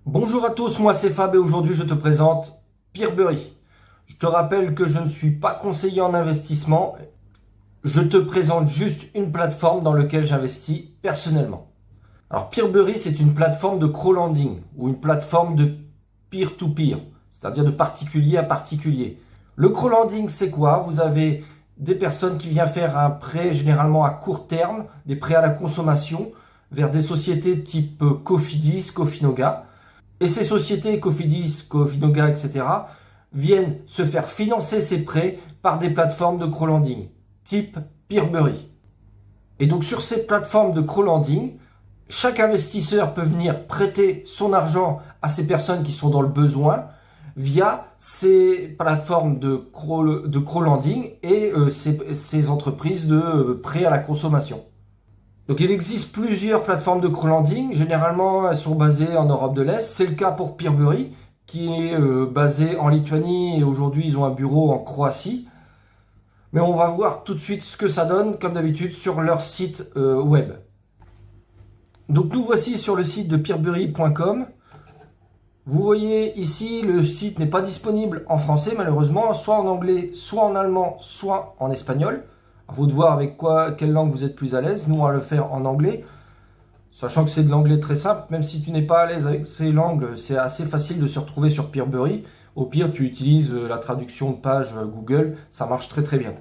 Bonjour à tous, moi c'est Fab et aujourd'hui je te présente Peerbury. Je te rappelle que je ne suis pas conseiller en investissement, je te présente juste une plateforme dans laquelle j'investis personnellement. Alors Peerbury, c'est une plateforme de crowdlending ou une plateforme de peer-to-peer, c'est-à-dire de particulier à particulier. Le crowdlending, c'est quoi? Vous avez des personnes qui viennent faire un prêt généralement à court terme, des prêts à la consommation vers des sociétés type Cofidis, Cofinoga. Et ces sociétés, Cofidis, Cofinoga, etc., viennent se faire financer ces prêts par des plateformes de crowdlending, type Peerbury. Et donc sur ces plateformes de crowdlending, chaque investisseur peut venir prêter son argent à ces personnes qui sont dans le besoin via ces plateformes de crowdlending et ces entreprises de prêts à la consommation. Donc il existe plusieurs plateformes de crowdlending, généralement elles sont basées en Europe de l'Est. C'est le cas pour Peerbury, qui est basé en Lituanie et aujourd'hui ils ont un bureau en Croatie. Mais on va voir tout de suite ce que ça donne, comme d'habitude, sur leur site web. Donc nous voici sur le site de peerbury.com. Vous voyez ici, le site n'est pas disponible en français malheureusement, soit en anglais, soit en allemand, soit en espagnol. À vous de voir avec quelle langue vous êtes plus à l'aise. Nous, on va le faire en anglais, sachant que c'est de l'anglais très simple. Même si tu n'es pas à l'aise avec ces langues, c'est assez facile de se retrouver sur Peerbury. Au pire, tu utilises la traduction de page Google, ça marche très très bien.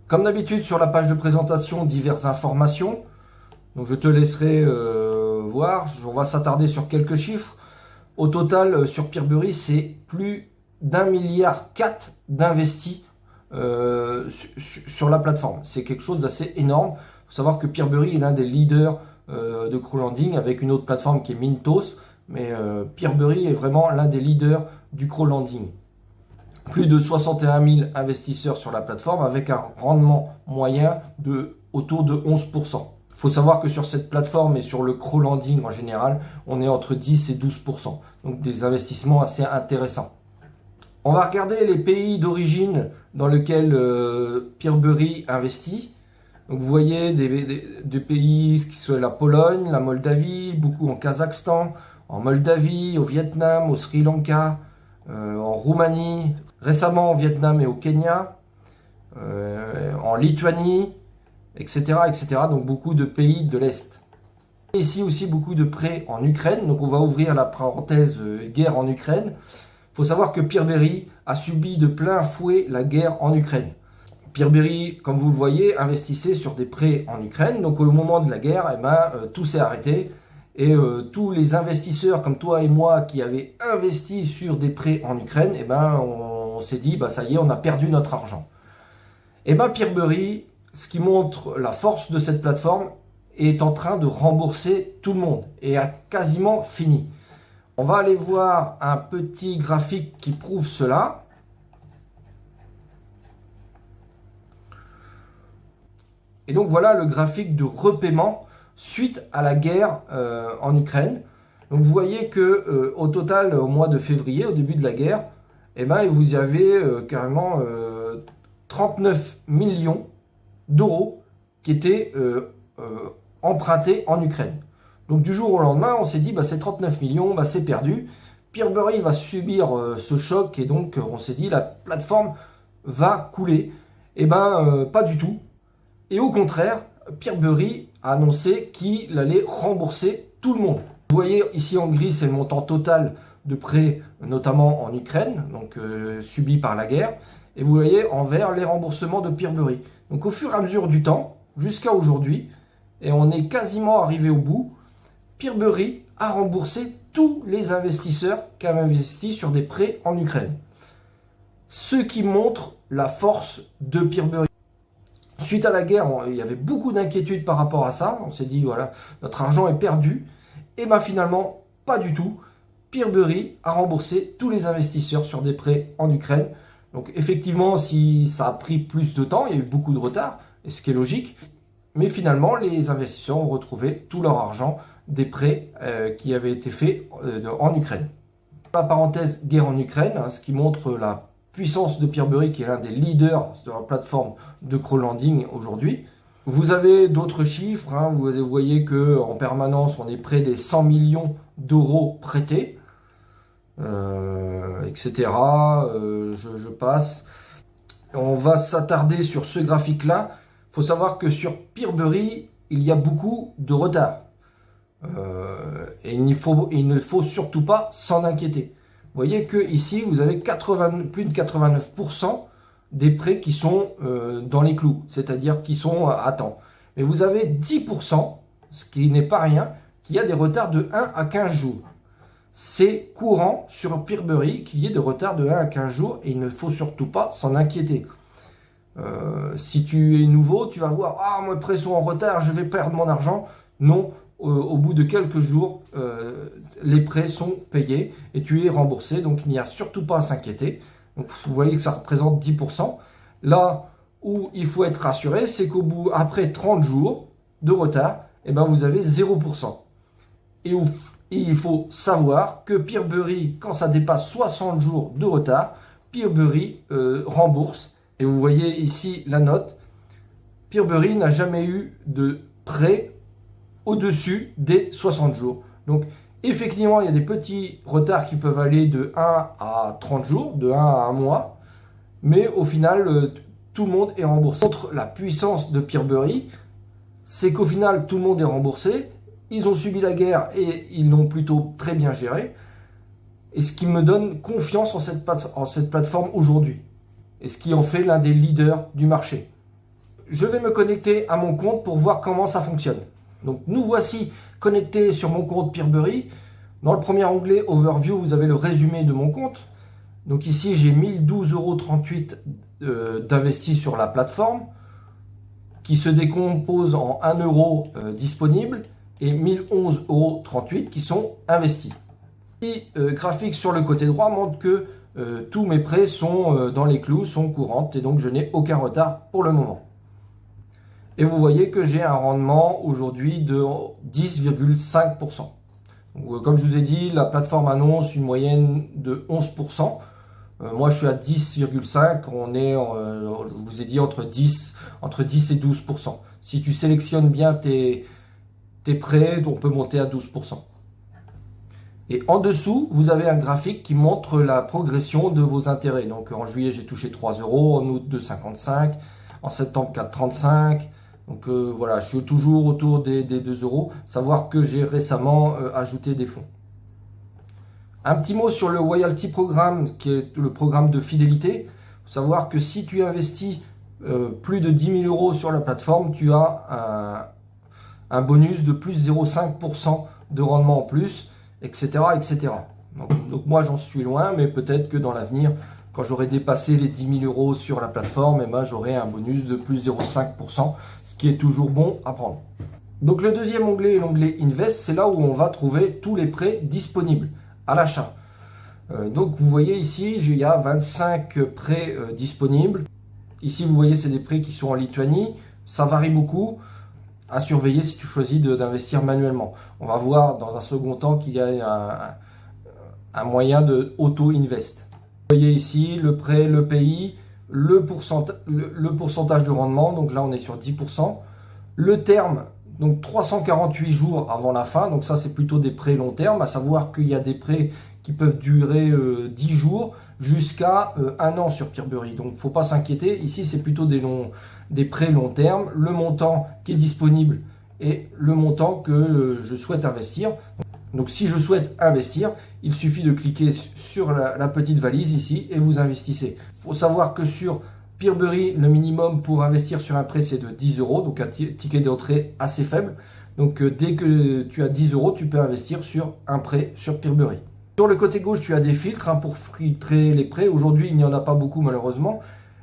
Comme d'habitude, sur la page de présentation, diverses informations. Donc je te laisserai voir. On va s'attarder sur quelques chiffres. Au total, sur Peerbury, c'est plus d'1,4 milliard d'investis sur la plateforme. C'est quelque chose d'assez énorme. Il faut savoir que Peerbury est l'un des leaders de crowdlending avec une autre plateforme qui est Mintos. Mais Peerbury est vraiment l'un des leaders du crowdlending. Plus de 61 000 investisseurs sur la plateforme avec un rendement moyen de autour de 11%. Il faut savoir que sur cette plateforme et sur le crowdlending en général, on est entre 10 et 12%. Donc des investissements assez intéressants. On va regarder les pays d'origine dans lesquels Peerbury investit. Donc vous voyez des pays qui sont la Pologne, la Moldavie, beaucoup en Kazakhstan, en Moldavie, au Vietnam, au Sri Lanka, en Roumanie, récemment au Vietnam et au Kenya, en Lituanie, etc., etc. Donc beaucoup de pays de l'Est. Ici aussi beaucoup de prêts en Ukraine. Donc on va ouvrir la parenthèse guerre en Ukraine. Il faut savoir que Peerbury a subi de plein fouet la guerre en Ukraine. Peerbury, comme vous le voyez, investissait sur des prêts en Ukraine. Donc au moment de la guerre, tout s'est arrêté. Et tous les investisseurs comme toi et moi qui avaient investi sur des prêts en Ukraine, on s'est dit, ça y est, on a perdu notre argent. Peerbury, ce qui montre la force de cette plateforme, est en train de rembourser tout le monde et a quasiment fini. On va aller voir un petit graphique qui prouve cela. Et donc voilà le graphique de repaiement suite à la guerre en Ukraine. Donc vous voyez que au total, au mois de février, au début de la guerre, vous avez carrément 39 millions d'euros qui étaient empruntés en Ukraine. Donc du jour au lendemain, on s'est dit, ces 39 millions, c'est perdu. Peerbury va subir ce choc et donc on s'est dit, la plateforme va couler. Pas du tout. Et au contraire, Peerbury a annoncé qu'il allait rembourser tout le monde. Vous voyez ici en gris, c'est le montant total de prêts, notamment en Ukraine, donc subi par la guerre. Et vous voyez en vert les remboursements de Peerbury. Donc au fur et à mesure du temps, jusqu'à aujourd'hui, et on est quasiment arrivé au bout, Peerbury a remboursé tous les investisseurs qui avaient investi sur des prêts en Ukraine. Ce qui montre la force de Peerbury. Suite à la guerre, il y avait beaucoup d'inquiétudes par rapport à ça. On s'est dit, voilà, notre argent est perdu. Et finalement, pas du tout. Peerbury a remboursé tous les investisseurs sur des prêts en Ukraine. Donc effectivement, si ça a pris plus de temps, il y a eu beaucoup de retard, ce qui est logique. Mais finalement, les investisseurs ont retrouvé tout leur argent des prêts qui avaient été faits en Ukraine. La parenthèse guerre en Ukraine, ce qui montre la puissance de Peerbury, qui est l'un des leaders de la plateforme de crowdlending aujourd'hui. Vous avez d'autres chiffres, hein. Vous voyez que en permanence, on est près des 100 millions d'euros prêtés, etc. Je passe. On va s'attarder sur ce graphique-là. Il faut savoir que sur Peerbury, il y a beaucoup de retard. Et il ne faut surtout pas s'en inquiéter. Vous voyez que ici, vous avez plus de 89% des prêts qui sont dans les clous, c'est-à-dire qui sont à temps. Mais vous avez 10%, ce qui n'est pas rien, qui a des retards de 1 à 15 jours. C'est courant sur Peerbury qu'il y ait des retards de 1 à 15 jours et il ne faut surtout pas s'en inquiéter. Si tu es nouveau, tu vas voir, ah, mes prêts sont en retard, je vais perdre mon argent. Non, au bout de quelques jours, les prêts sont payés et tu es remboursé, donc il n'y a surtout pas à s'inquiéter. Donc vous voyez que ça représente 10%. Là où il faut être rassuré, c'est après 30 jours de retard, eh ben vous avez 0%. Et il faut savoir que Peerbury, quand ça dépasse 60 jours de retard, Peerbury rembourse. Et vous voyez ici la note. Peerbury n'a jamais eu de prêt au-dessus des 60 jours. Donc effectivement, il y a des petits retards qui peuvent aller de 1 à 30 jours, de 1 à 1 mois. Mais au final, tout le monde est remboursé. Contre la puissance de Peerbury, c'est qu'au final, tout le monde est remboursé. Ils ont subi la guerre et ils l'ont plutôt très bien géré. Et ce qui me donne confiance en cette plateforme aujourd'hui. Et ce qui en fait l'un des leaders du marché. Je vais me connecter à mon compte pour voir comment ça fonctionne. Donc nous voici connectés sur mon compte Peerbury. Dans le premier onglet Overview, vous avez le résumé de mon compte. Donc ici, j'ai 1012,38 € d'investis sur la plateforme, qui se décompose en 1 € disponible et 1011,38 € qui sont investis. Et graphique sur le côté droit montre que tous mes prêts sont dans les clous, sont courantes et donc je n'ai aucun retard pour le moment. Et vous voyez que j'ai un rendement aujourd'hui de 10,5%. Comme je vous ai dit, la plateforme annonce une moyenne de 11%. Moi, je suis à 10,5%. On est, je vous ai dit, entre 10 et 12%. Si tu sélectionnes bien tes prêts, on peut monter à 12%. Et en dessous, vous avez un graphique qui montre la progression de vos intérêts. Donc en juillet, j'ai touché 3 €, en août 2,55 €, en septembre 4,35 €. Donc voilà, je suis toujours autour des 2 €. Savoir que j'ai récemment ajouté des fonds. Un petit mot sur le Loyalty Programme, qui est le programme de fidélité. Il faut savoir que si tu investis plus de 10 000 € sur la plateforme, tu as un bonus de plus 0,5% de rendement en plus, etc. etc. Donc moi, j'en suis loin, mais peut-être que dans l'avenir, quand j'aurai dépassé les 10 000 € sur la plateforme, eh ben, j'aurai un bonus de plus 0,5%, ce qui est toujours bon à prendre. Donc le deuxième onglet est l'onglet Invest, c'est là où on va trouver tous les prêts disponibles à l'achat. Donc vous voyez ici, il y a 25 prêts disponibles. Ici vous voyez, c'est des prêts qui sont en Lituanie. Ça varie beaucoup. À surveiller si tu choisis d'investir manuellement. On va voir dans un second temps qu'il y a un moyen de auto-invest. Vous voyez ici le prêt, le pays, le pourcentage de rendement. Donc là, on est sur 10%. Le terme, donc 348 jours avant la fin. Donc ça, c'est plutôt des prêts long terme. À savoir qu'il y a des prêts qui peuvent durer 10 jours jusqu'à 1 an sur Peerbury. Donc, il ne faut pas s'inquiéter. Ici, c'est plutôt des prêts long terme. Le montant qui est disponible et le montant que je souhaite investir. Donc, si je souhaite investir, il suffit de cliquer sur la petite valise ici et vous investissez. Il faut savoir que sur Peerbury, le minimum pour investir sur un prêt, c'est de 10 €. Donc, un ticket d'entrée assez faible. Donc, dès que tu as 10 €, tu peux investir sur un prêt sur Peerbury. Sur le côté gauche, tu as des filtres pour filtrer les prêts. Aujourd'hui, il n'y en a pas beaucoup malheureusement.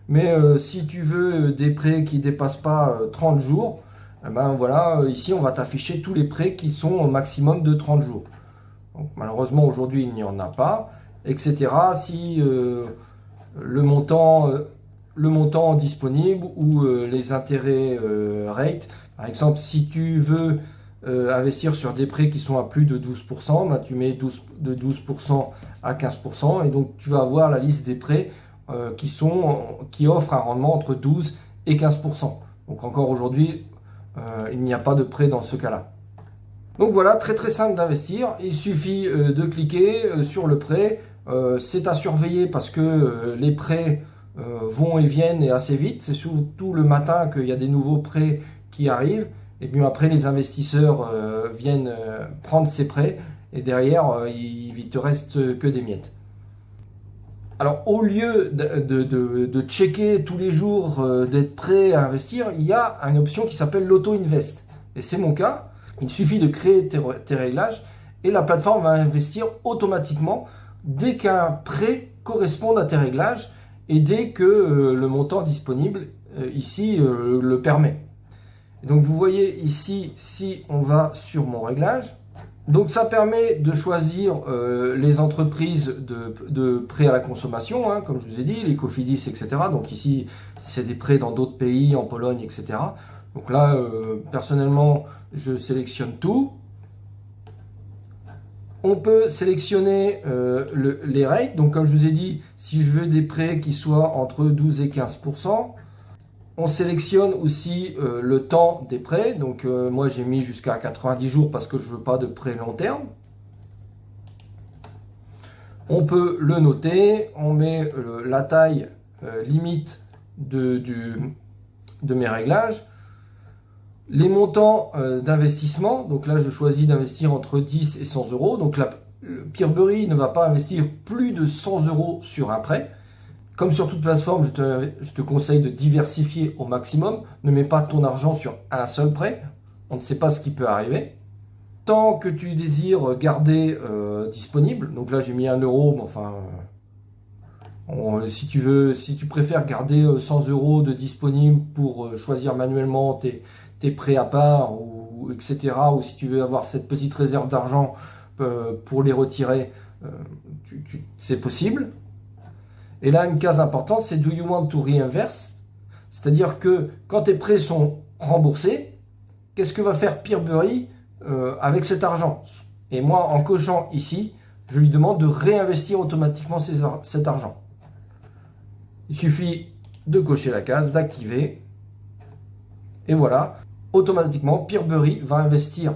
Mais si tu veux des prêts qui ne dépassent pas 30 jours, eh ben voilà, ici, on va t'afficher tous les prêts qui sont au maximum de 30 jours. Donc, malheureusement, aujourd'hui, il n'y en a pas, etc. Si le montant disponible ou les intérêts rate, par exemple, si tu veux investir sur des prêts qui sont à plus de 12%, bah, tu mets de 12% à 15% et donc tu vas avoir la liste des prêts qui offrent un rendement entre 12 et 15%. Donc encore aujourd'hui, il n'y a pas de prêt dans ce cas-là. Donc voilà, très très simple d'investir. Il suffit de cliquer sur le prêt. C'est à surveiller parce que les prêts vont et viennent et assez vite. C'est surtout le matin qu'il y a des nouveaux prêts qui arrivent. Et bien après, les investisseurs viennent prendre ces prêts. Et derrière, il te reste que des miettes. Alors, au lieu de checker tous les jours, d'être prêt à investir, il y a une option qui s'appelle l'auto-invest. Et c'est mon cas. Il suffit de créer tes réglages et la plateforme va investir automatiquement dès qu'un prêt corresponde à tes réglages et dès que le montant disponible ici le permet. Et donc vous voyez ici, si on va sur mon réglage, donc ça permet de choisir les entreprises de prêts à la consommation, hein, comme je vous ai dit, les Cofidis, etc. Donc ici, c'est des prêts dans d'autres pays, en Pologne, etc. Donc là, personnellement, je sélectionne tout. On peut sélectionner les rates. Donc comme je vous ai dit, si je veux des prêts qui soient entre 12 et 15%, on sélectionne aussi le temps des prêts. Donc moi, j'ai mis jusqu'à 90 jours parce que je ne veux pas de prêt long terme. On peut le noter. On met la taille limite de mes réglages. Les montants d'investissement, donc là je choisis d'investir entre 10 et 100 euros. Donc là, Peerbury ne va pas investir plus de 100 euros sur un prêt. Comme sur toute plateforme, je te conseille de diversifier au maximum. Ne mets pas ton argent sur un seul prêt. On ne sait pas ce qui peut arriver. Tant que tu désires garder disponible, donc là j'ai mis 1 euro, mais enfin, si tu préfères garder 100 euros de disponible pour choisir manuellement tes prêts à part, ou etc. Ou si tu veux avoir cette petite réserve d'argent pour les retirer, c'est possible. Et là, une case importante, c'est Do you want to reinvest? C'est-à-dire que quand tes prêts sont remboursés, qu'est-ce que va faire Peerbury avec cet argent? Et moi, en cochant ici, je lui demande de réinvestir automatiquement cet argent. Il suffit de cocher la case, d'activer. Et voilà, automatiquement, Peerbury va investir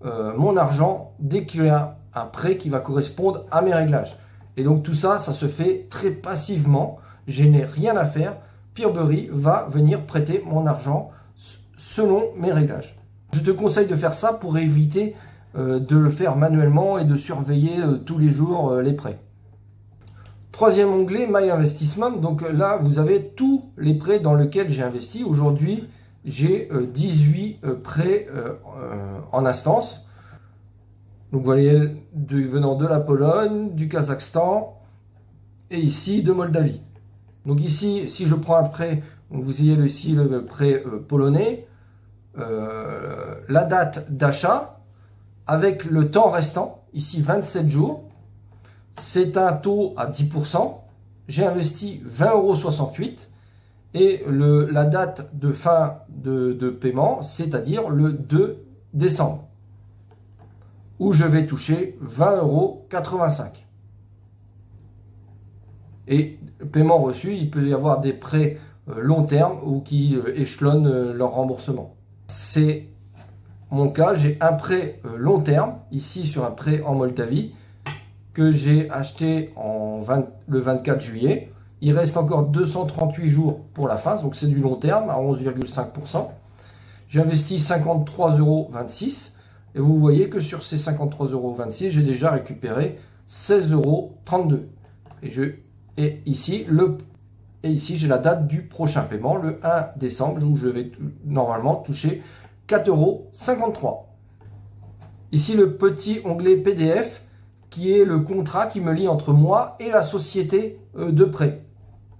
mon argent dès qu'il y a un prêt qui va correspondre à mes réglages. Et donc tout ça, ça se fait très passivement. Je n'ai rien à faire. Peerbury va venir prêter mon argent selon mes réglages. Je te conseille de faire ça pour éviter de le faire manuellement et de surveiller tous les jours les prêts. Troisième onglet, My Investment. Donc là, vous avez tous les prêts dans lesquels j'ai investi. Aujourd'hui, j'ai 18 prêts en instance. Donc vous voyez, venant de la Pologne, du Kazakhstan et ici de Moldavie. Donc ici, si je prends un prêt, vous voyez ici le prêt polonais, la date d'achat avec le temps restant, ici 27 jours, c'est un taux à 10%, j'ai investi 20,68 € et la date de fin de paiement, c'est-à-dire le 2 décembre. Où je vais toucher 20,85 €. Et paiement reçu, il peut y avoir des prêts long terme ou qui échelonnent leur remboursement. C'est mon cas, j'ai un prêt long terme, ici sur un prêt en Moldavie, que j'ai acheté le 24 juillet. Il reste encore 238 jours pour la fin, donc c'est du long terme à 11,5%. J'ai investi 53,26 € et vous voyez que sur ces 53,26 €, j'ai déjà récupéré 16,32 €. Et ici, j'ai la date du prochain paiement, le 1 décembre, où je vais normalement toucher 4,53 €. Ici, le petit onglet PDF, qui est le contrat qui me lie entre moi et la société de prêt.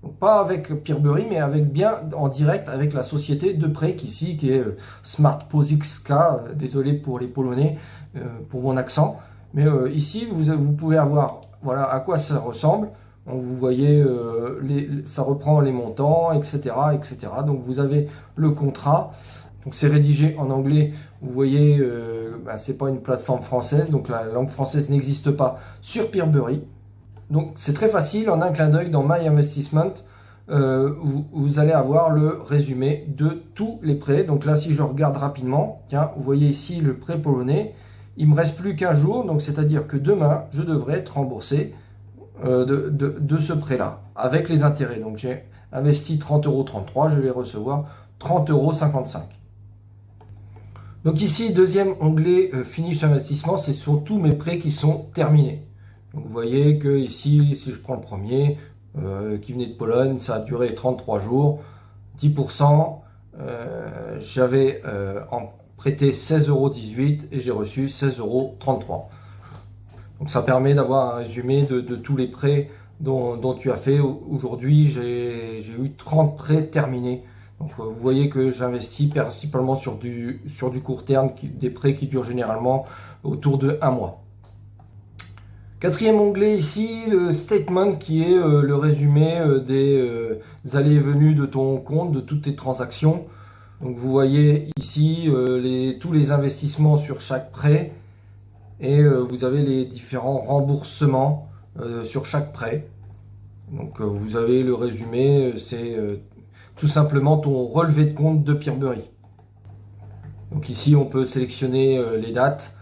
Donc pas avec Peerbury, mais bien en direct avec la société de prêt qui est Smart POSXK. Désolé pour les Polonais, pour mon accent. Mais ici, vous pouvez avoir, voilà à quoi ça ressemble. Donc, vous voyez, ça reprend les montants, etc., etc. Donc vous avez le contrat. Donc c'est rédigé en anglais. Vous voyez, c'est pas une plateforme française, donc la langue française n'existe pas sur Peerbury. Donc c'est très facile, en un clin d'œil dans My Investment, vous allez avoir le résumé de tous les prêts. Donc là, si je regarde rapidement, tiens, vous voyez ici le prêt polonais. Il me reste plus qu'un jour, donc c'est-à-dire que demain, je devrais être remboursé de ce prêt-là, avec les intérêts. Donc j'ai investi 30,33 €, je vais recevoir 30,55 €. Donc ici, deuxième onglet Finish investissement, ce sont tous mes prêts qui sont terminés. Donc vous voyez que ici, si je prends le premier, qui venait de Pologne, ça a duré 33 jours, 10%, j'avais prêté 16,18 € et j'ai reçu 16,33 €. Donc ça permet d'avoir un résumé de tous les prêts dont tu as fait. Aujourd'hui, j'ai eu 30 prêts terminés. Donc vous voyez que j'investis principalement sur du court terme, des prêts qui durent généralement autour de 1 mois. Quatrième onglet ici, le statement, qui est le résumé des allées et venues de ton compte, de toutes tes transactions. Donc vous voyez ici tous les investissements sur chaque prêt et vous avez les différents remboursements sur chaque prêt. Donc vous avez le résumé, c'est tout simplement ton relevé de compte de Peerbury. Donc ici on peut sélectionner les dates.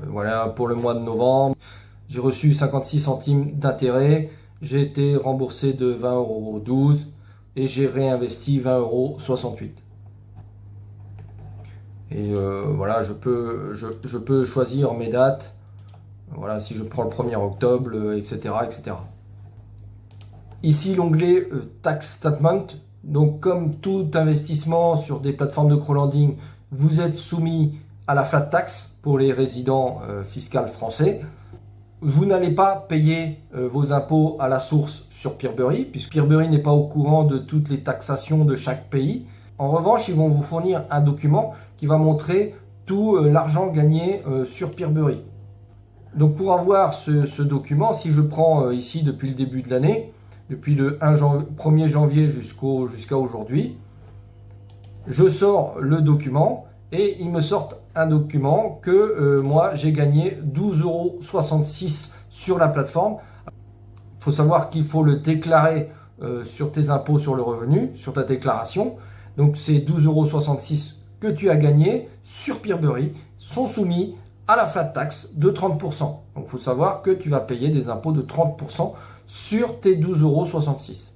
Voilà, pour le mois de novembre, j'ai reçu 56 centimes d'intérêt, j'ai été remboursé de 20,12 € et j'ai réinvesti 20,68 €. Et voilà, je peux choisir mes dates. Voilà, si je prends le 1er octobre, etc., etc. Ici, l'onglet Tax Statement. Donc, comme tout investissement sur des plateformes de crowdlending, vous êtes soumis à la flat tax pour les résidents fiscaux français. Vous n'allez pas payer vos impôts à la source sur Peerbury, puisque Peerbury n'est pas au courant de toutes les taxations de chaque pays. En revanche, ils vont vous fournir un document qui va montrer tout l'argent gagné sur Peerbury. Donc pour avoir ce document, si je prends ici depuis le début de l'année, depuis le 1er janvier jusqu'à aujourd'hui, je sors le document et ils me sortent un document que moi j'ai gagné 12,66 € sur la plateforme. Il faut savoir qu'il faut le déclarer sur tes impôts sur le revenu, sur ta déclaration. Donc ces 12,66 € que tu as gagné sur Peerbury sont soumis à la flat tax de 30%. Donc il faut savoir que tu vas payer des impôts de 30% sur tes 12,66 €.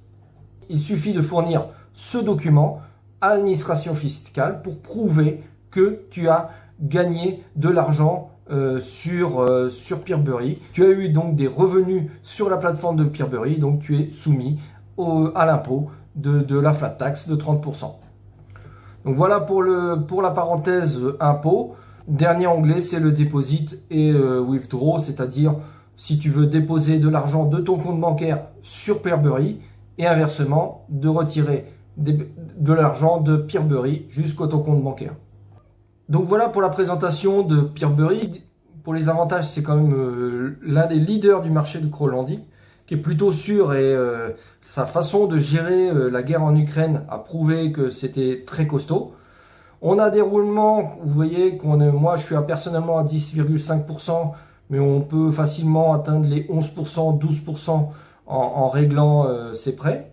Il suffit de fournir ce document à l'administration fiscale pour prouver que tu as gagné de l'argent sur Peerbury. Tu as eu donc des revenus sur la plateforme de Peerbury, donc tu es soumis à l'impôt de la flat tax de 30%. Donc voilà pour la parenthèse impôt. Dernier onglet, c'est le deposit et withdraw, c'est-à-dire si tu veux déposer de l'argent de ton compte bancaire sur Peerbury et inversement de retirer de l'argent de Peerbury jusqu'à ton compte bancaire. Donc voilà pour la présentation de Peerbury. Pour les avantages, c'est quand même l'un des leaders du marché du crowdlending, qui est plutôt sûr, et sa façon de gérer la guerre en Ukraine a prouvé que c'était très costaud. On a des roulements, vous voyez, moi je suis personnellement à 10,5%, mais on peut facilement atteindre les 11%, 12% en réglant ses prêts.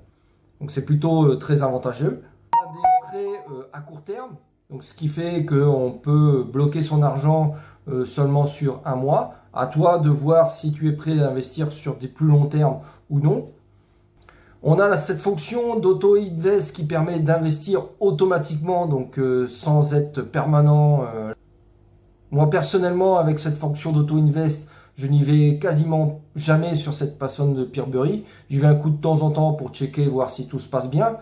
Donc c'est plutôt très avantageux. On a des prêts à court terme, donc ce qui fait qu'on peut bloquer son argent seulement sur 1 mois. À toi de voir si tu es prêt à investir sur des plus longs termes ou non. On a cette fonction d'auto-invest qui permet d'investir automatiquement, donc sans être permanent. Moi personnellement, avec cette fonction d'auto-invest, je n'y vais quasiment jamais sur cette plateforme de Peerbury. J'y vais un coup de temps en temps pour checker, voir si tout se passe bien.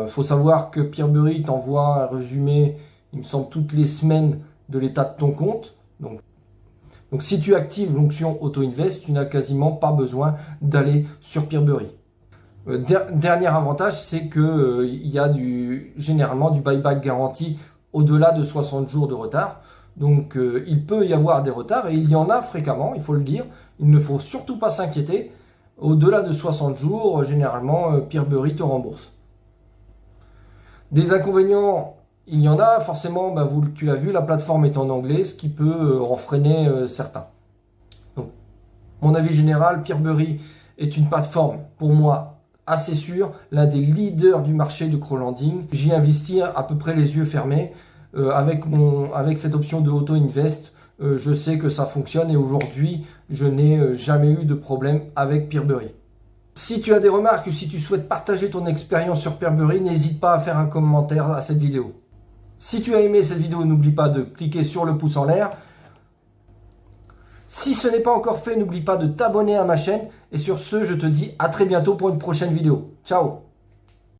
Faut savoir que Peerbury t'envoie un résumé, il me semble, toutes les semaines de l'état de ton compte. Donc si tu actives l'onction auto-invest, tu n'as quasiment pas besoin d'aller sur Peerbury. Dernier avantage, c'est que il y a généralement du buyback garanti au-delà de 60 jours de retard. Donc il peut y avoir des retards et il y en a fréquemment, il faut le dire. Il ne faut surtout pas s'inquiéter. Au-delà de 60 jours, généralement, Peerbury te rembourse. Des inconvénients, il y en a forcément, tu l'as vu, la plateforme est en anglais, ce qui peut en freiner certains. Donc, mon avis général, Peerbury est une plateforme, pour moi, assez sûr, l'un des leaders du marché de crowdlending. J'y investis à peu près les yeux fermés. Avec cette option de auto-invest, je sais que ça fonctionne et aujourd'hui, je n'ai jamais eu de problème avec Peerbury. Si tu as des remarques ou si tu souhaites partager ton expérience sur Peerbury, n'hésite pas à faire un commentaire à cette vidéo. Si tu as aimé cette vidéo, n'oublie pas de cliquer sur le pouce en l'air. Si ce n'est pas encore fait, n'oublie pas de t'abonner à ma chaîne. Et sur ce, je te dis à très bientôt pour une prochaine vidéo. Ciao!